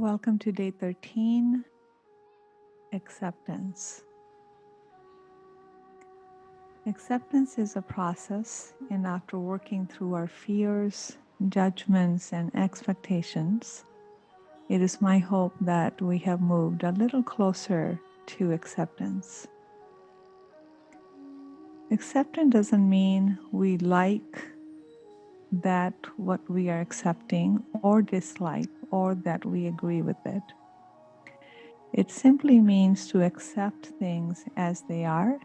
Welcome to day 13, acceptance. Acceptance is a process, and after working through our fears, judgments, and expectations, it is my hope that we have moved a little closer to acceptance. Acceptance doesn't mean we like that what we are accepting or dislike or that we agree with it. It simply means to accept things as they are,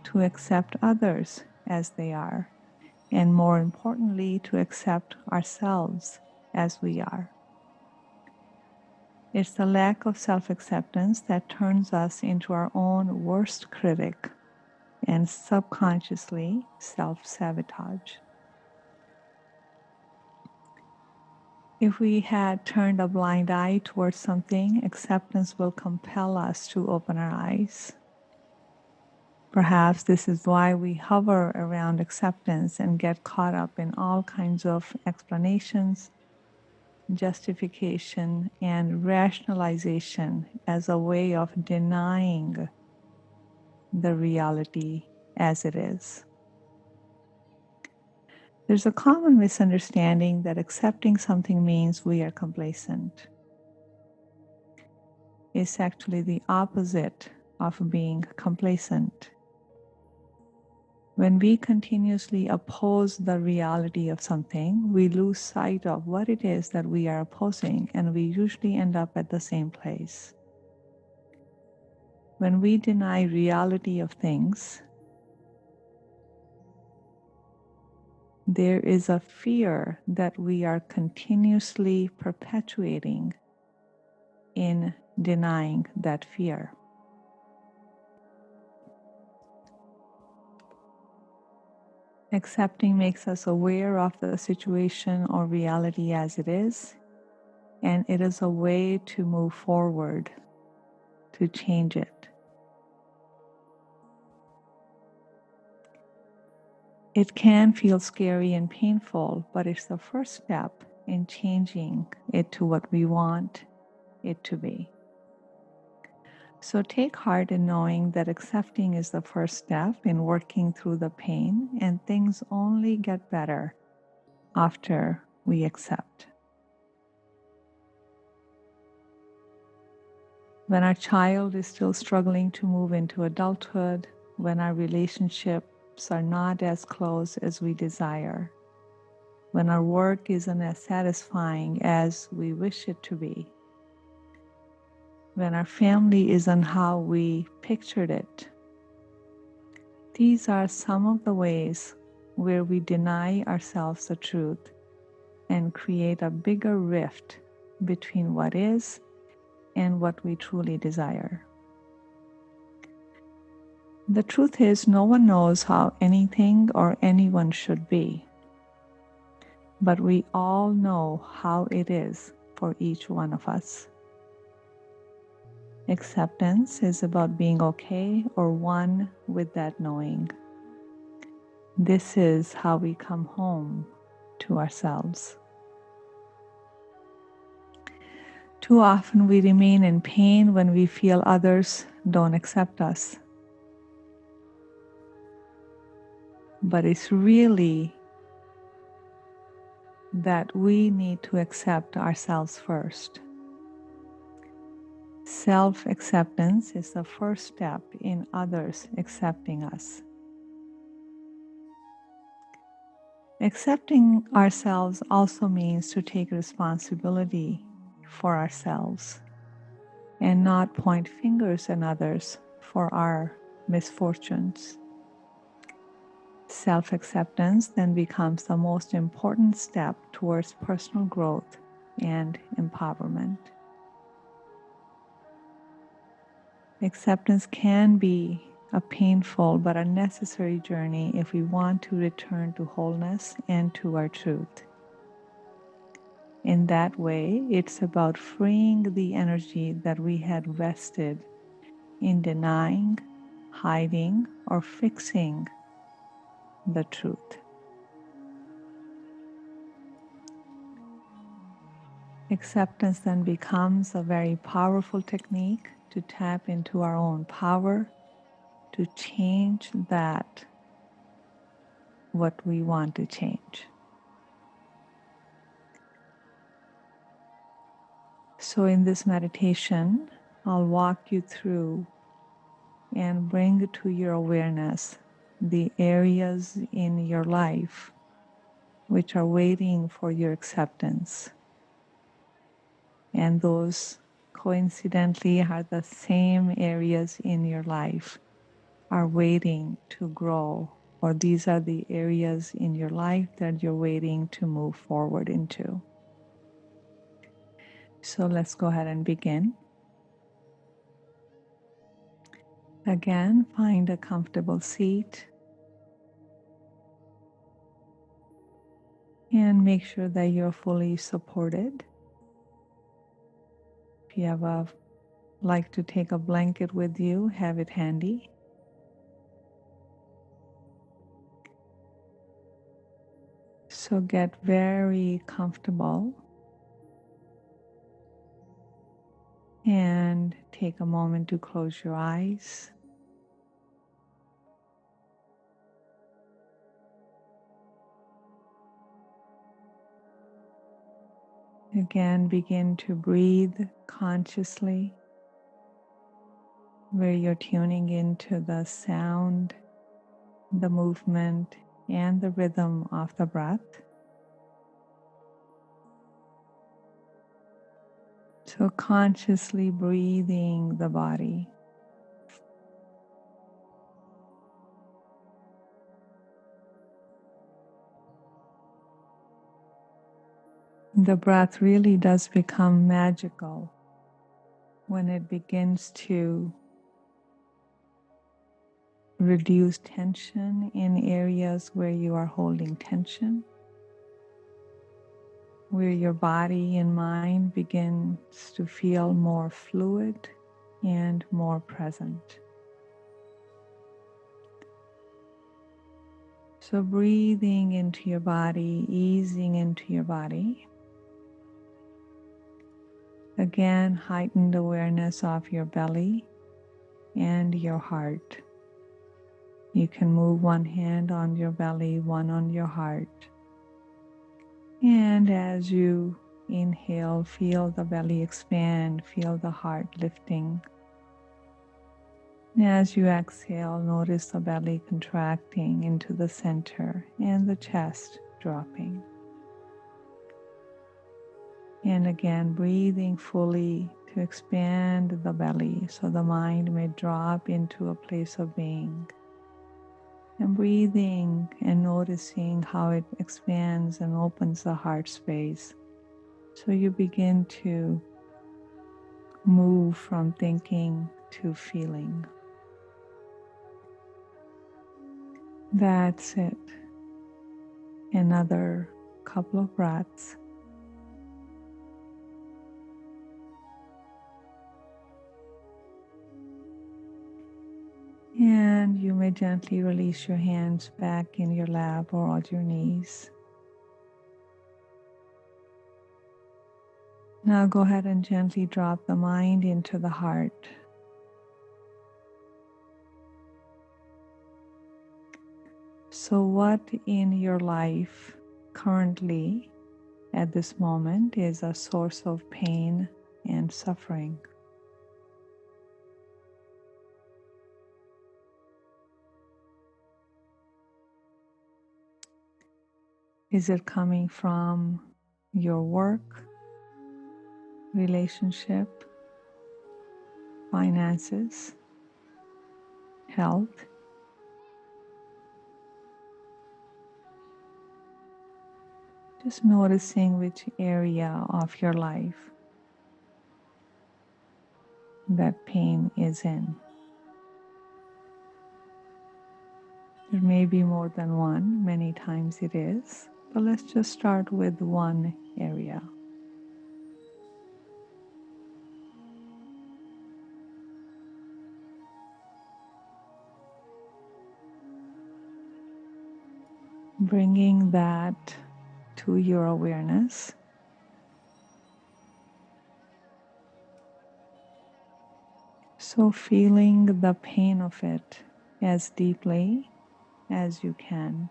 to accept others as they are, and more importantly, to accept ourselves as we are. It's the lack of self-acceptance that turns us into our own worst critic and subconsciously self-sabotage. If we had turned a blind eye towards something, acceptance will compel us to open our eyes. Perhaps this is why we hover around acceptance and get caught up in all kinds of explanations, justification, and rationalization as a way of denying the reality as it is. There's a common misunderstanding that accepting something means we are complacent. It's actually the opposite of being complacent. When we continuously oppose the reality of something, we lose sight of what it is that we are opposing, and we usually end up at the same place. When we deny reality of things, there is a fear that we are continuously perpetuating in denying that fear. Accepting makes us aware of the situation or reality as it is, and it is a way to move forward, to change it. It can feel scary and painful, but it's the first step in changing it to what we want it to be. So take heart in knowing that accepting is the first step in working through the pain, and things only get better after we accept. When our child is still struggling to move into adulthood, when our relationships are not as close as we desire, when our work isn't as satisfying as we wish it to be, when our family isn't how we pictured it, these are some of the ways where we deny ourselves the truth and create a bigger rift between what is and what we truly desire. The truth is, no one knows how anything or anyone should be, but we all know how it is for each one of us. Acceptance is about being okay or one with that knowing. This is how we come home to ourselves. Too often we remain in pain when we feel others don't accept us. But it's really that we need to accept ourselves first. Self-acceptance is the first step in others accepting us. Accepting ourselves also means to take responsibility for ourselves and not point fingers at others for our misfortunes. Self-acceptance then becomes the most important step towards personal growth and empowerment. Acceptance can be a painful but a necessary journey if we want to return to wholeness and to our truth. In that way, it's about freeing the energy that we had vested in denying, hiding, or fixing the truth. Acceptance then becomes a very powerful technique to tap into our own power, to change that what we want to change. So in this meditation, I'll walk you through and bring to your awareness the areas in your life which are waiting for your acceptance. And those coincidentally are the same areas in your life are waiting to grow, or these are the areas in your life that you're waiting to move forward into. So let's go ahead and begin. Again, find a comfortable seat and make sure that you're fully supported. If you like to take a blanket with you, have it handy. So get very comfortable and take a moment to close your eyes. Again, begin to breathe consciously, where you're tuning into the sound, the movement, and the rhythm of the breath. So consciously breathing the body. The breath really does become magical when it begins to reduce tension in areas where you are holding tension, where your body and mind begins to feel more fluid and more present. So breathing into your body, easing into your body. Again, heightened awareness of your belly and your heart. You can move one hand on your belly, one on your heart. And as you inhale, feel the belly expand, feel the heart lifting. And as you exhale, notice the belly contracting into the center and the chest dropping. And again, breathing fully to expand the belly so the mind may drop into a place of being. And breathing and noticing how it expands and opens the heart space. So you begin to move from thinking to feeling. That's it. Another couple of breaths. And you may gently release your hands back in your lap or on your knees. Now go ahead and gently drop the mind into the heart. So what in your life currently at this moment is a source of pain and suffering? Is it coming from your work, relationship, finances, health? Just noticing which area of your life that pain is in. There may be more than one, many times it is, but let's just start with one area. Bringing that to your awareness. So feeling the pain of it as deeply as you can.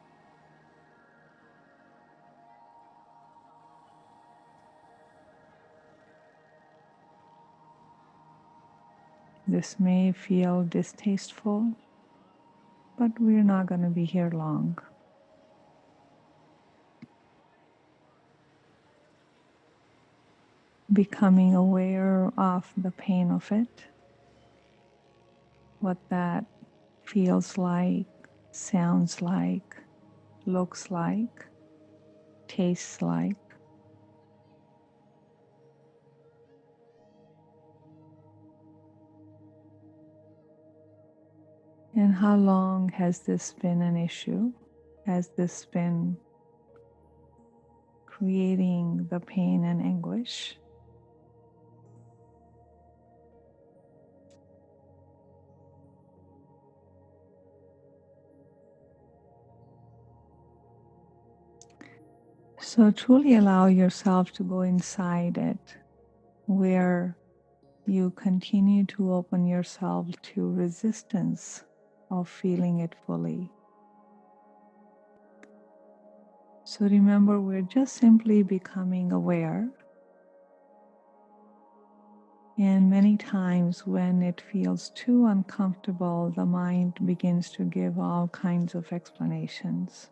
This may feel distasteful, but we're not going to be here long. Becoming aware of the pain of it, what that feels like, sounds like, looks like, tastes like. And how long has this been an issue? Has this been creating the pain and anguish? So truly allow yourself to go inside it, where you continue to open yourself to resistance of feeling it fully. So remember, we're just simply becoming aware. And many times when it feels too uncomfortable, the mind begins to give all kinds of explanations,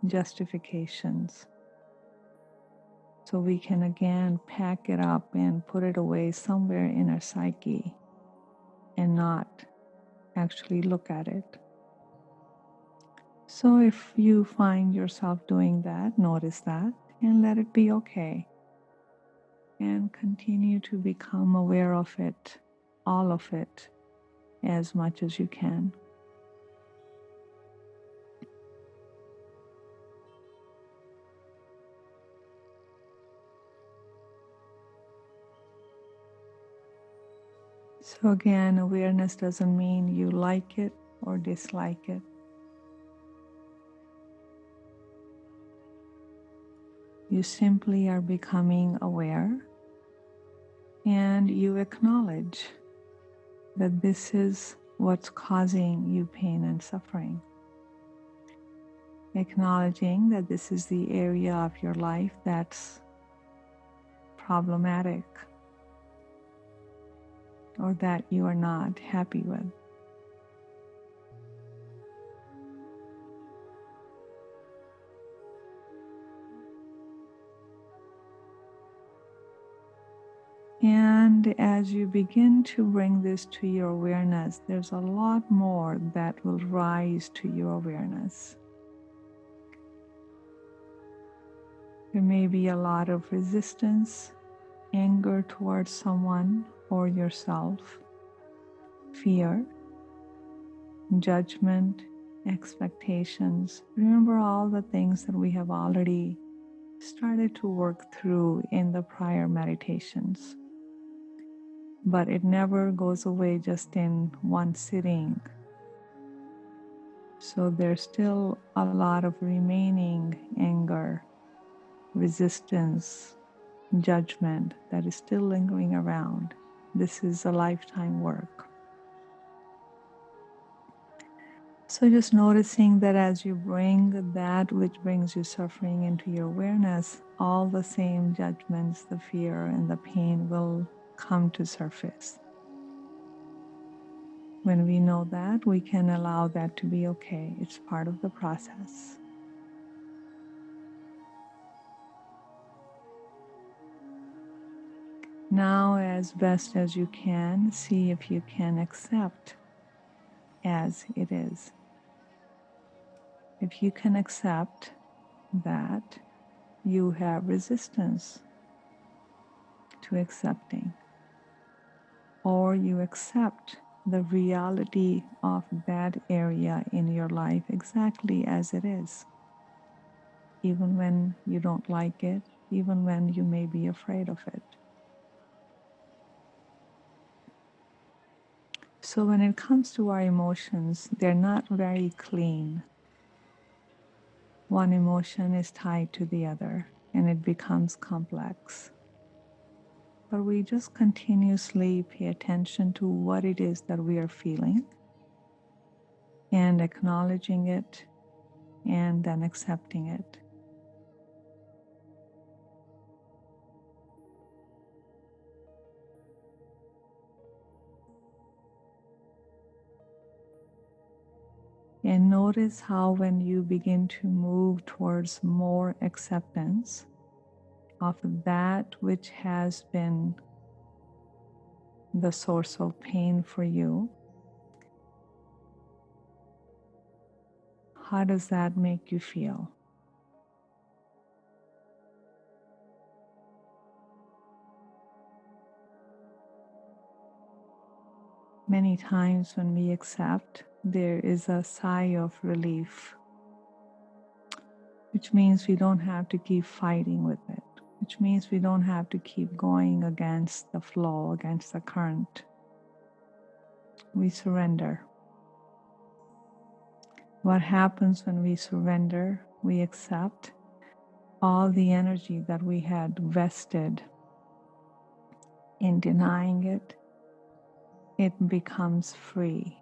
justifications. So we can again pack it up and put it away somewhere in our psyche and not actually look at it. So if you find yourself doing that, notice that and let it be okay. And continue to become aware of it, all of it, as much as you can. So again, awareness doesn't mean you like it or dislike it. You simply are becoming aware and you acknowledge that this is what's causing you pain and suffering. Acknowledging that this is the area of your life that's problematic or that you are not happy with. And as you begin to bring this to your awareness, there's a lot more that will rise to your awareness. There may be a lot of resistance, anger towards someone or yourself, fear, judgment, expectations. Remember all the things that we have already started to work through in the prior meditations. But it never goes away just in one sitting. So there's still a lot of remaining anger, resistance, judgment that is still lingering around. This is a lifetime work. So just noticing that as you bring that which brings you suffering into your awareness, all the same judgments, the fear and the pain will come to surface. When we know that, we can allow that to be okay. It's part of the process. Now, as best as you can, see if you can accept as it is. If you can accept that you have resistance to accepting, or you accept the reality of that area in your life exactly as it is, even when you don't like it, even when you may be afraid of it. So when it comes to our emotions, they're not very clean. One emotion is tied to the other, and it becomes complex. but we just continuously pay attention to what it is that we are feeling and acknowledging it and then accepting it. And notice how when you begin to move towards more acceptance of that which has been the source of pain for you, how does that make you feel? Many times when we accept, there is a sigh of relief, which means we don't have to keep fighting with it, which means we don't have to keep going against the flow, against the current. We surrender. What happens when we surrender? We accept all the energy that we had vested in denying it. It becomes free.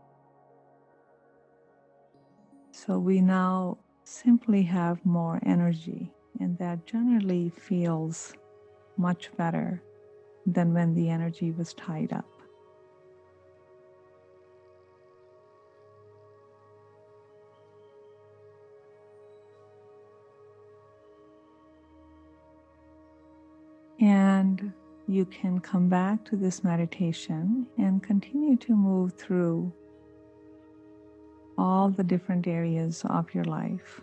So we now simply have more energy, and that generally feels much better than when the energy was tied up. And you can come back to this meditation and continue to move through all the different areas of your life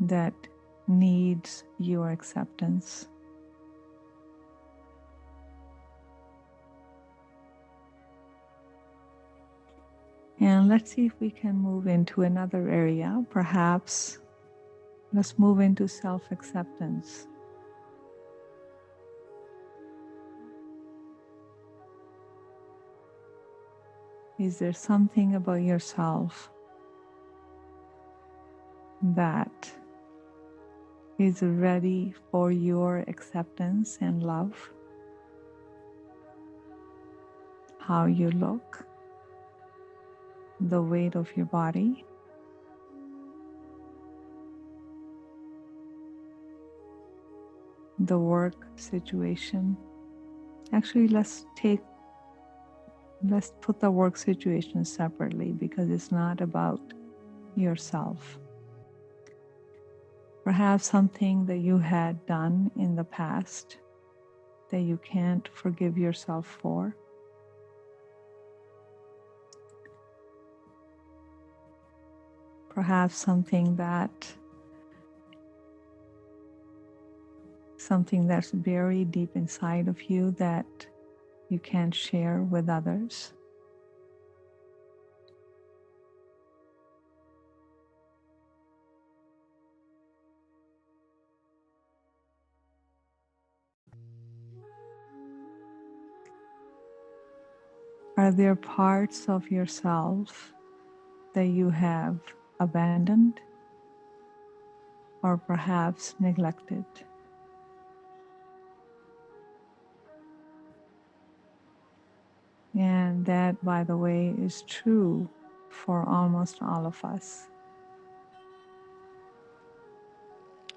that needs your acceptance. And let's see if we can move into another area. Perhaps let's move into self-acceptance. Is there something about yourself that is ready for your acceptance and love? How you look, the weight of your body, the work situation. Actually, let's put the work situation separately because it's not about yourself. Perhaps something that you had done in the past that you can't forgive yourself for. Perhaps something that's buried deep inside of you that you can't share with others. Are there parts of yourself that you have abandoned or perhaps neglected? And that, by the way, is true for almost all of us.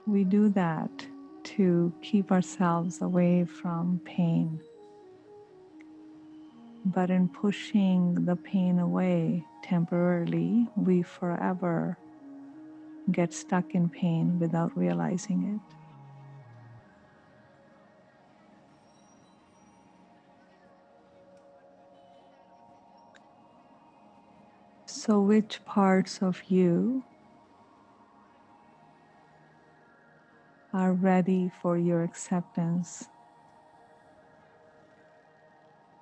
We do that to keep ourselves away from pain. But in pushing the pain away temporarily, we forever get stuck in pain without realizing it. So which parts of you are ready for your acceptance?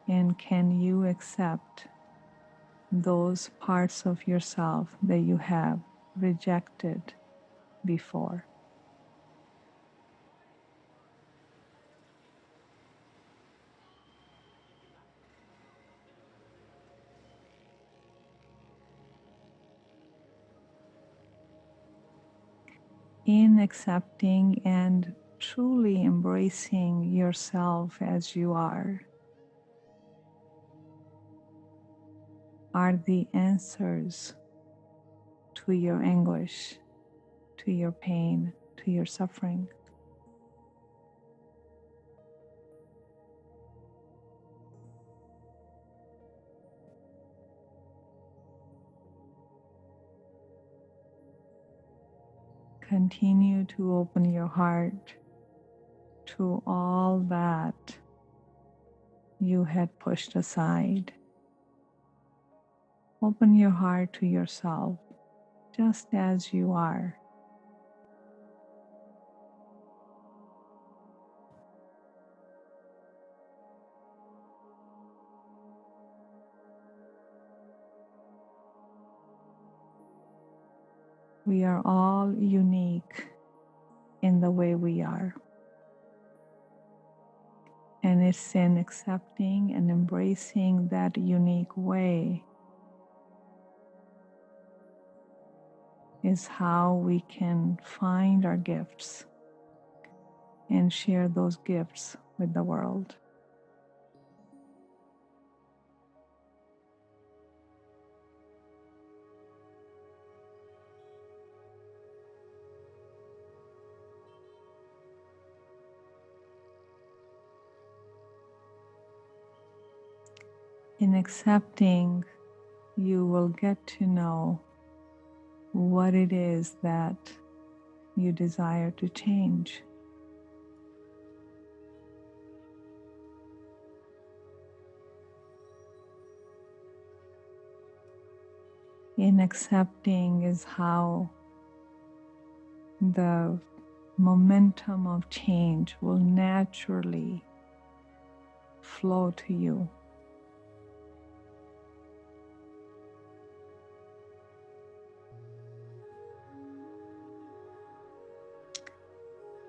And can you accept those parts of yourself that you have rejected before? In accepting and truly embracing yourself as you are the answers to your anguish, to your pain, to your suffering. Continue to open your heart to all that you had pushed aside. Open your heart to yourself just as you are. We are all unique in the way we are. And it's in accepting and embracing that unique way is how we can find our gifts and share those gifts with the world. In accepting, you will get to know what it is that you desire to change. In accepting is how the momentum of change will naturally flow to you.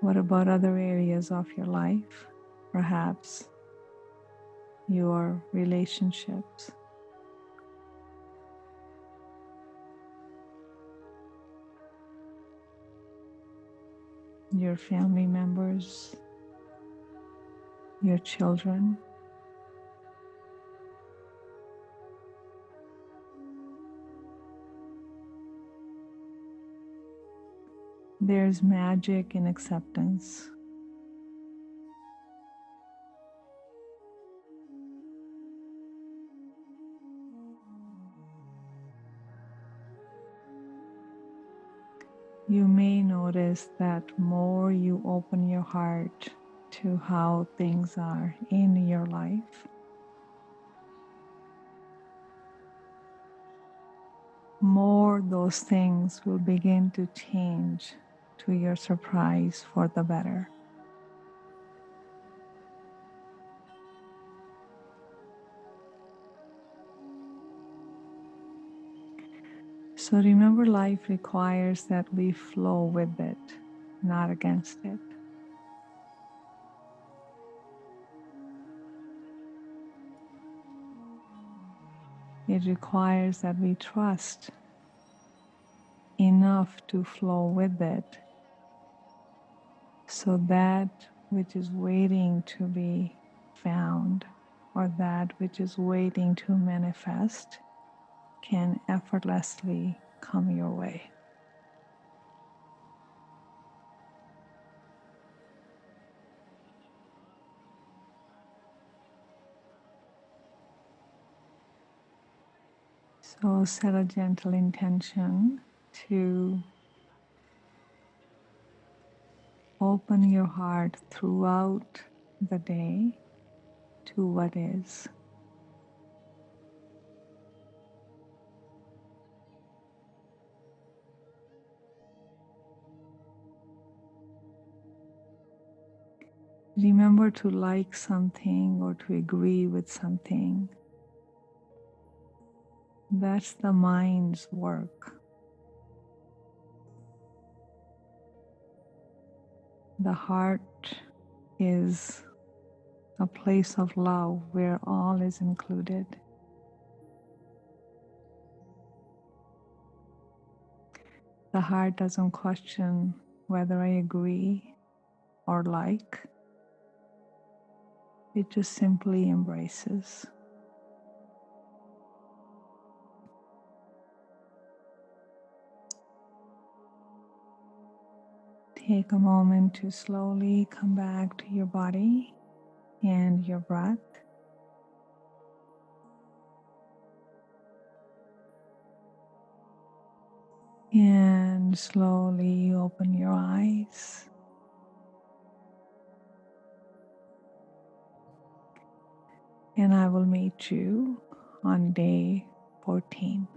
What about other areas of your life? Perhaps your relationships, your family members, your children. There's magic in acceptance. You may notice that more you open your heart to how things are in your life, more those things will begin to change to your surprise for the better. So remember, life requires that we flow with it, not against it. It requires that we trust enough to flow with it so that which is waiting to be found or that which is waiting to manifest can effortlessly come your way. So set a gentle intention to open your heart throughout the day to what is. Remember to like something or to agree with something. That's the mind's work. The heart is a place of love where all is included. The heart doesn't question whether I agree or like. It just simply embraces. Take a moment to slowly come back to your body and your breath. And slowly open your eyes. And I will meet you on day 14.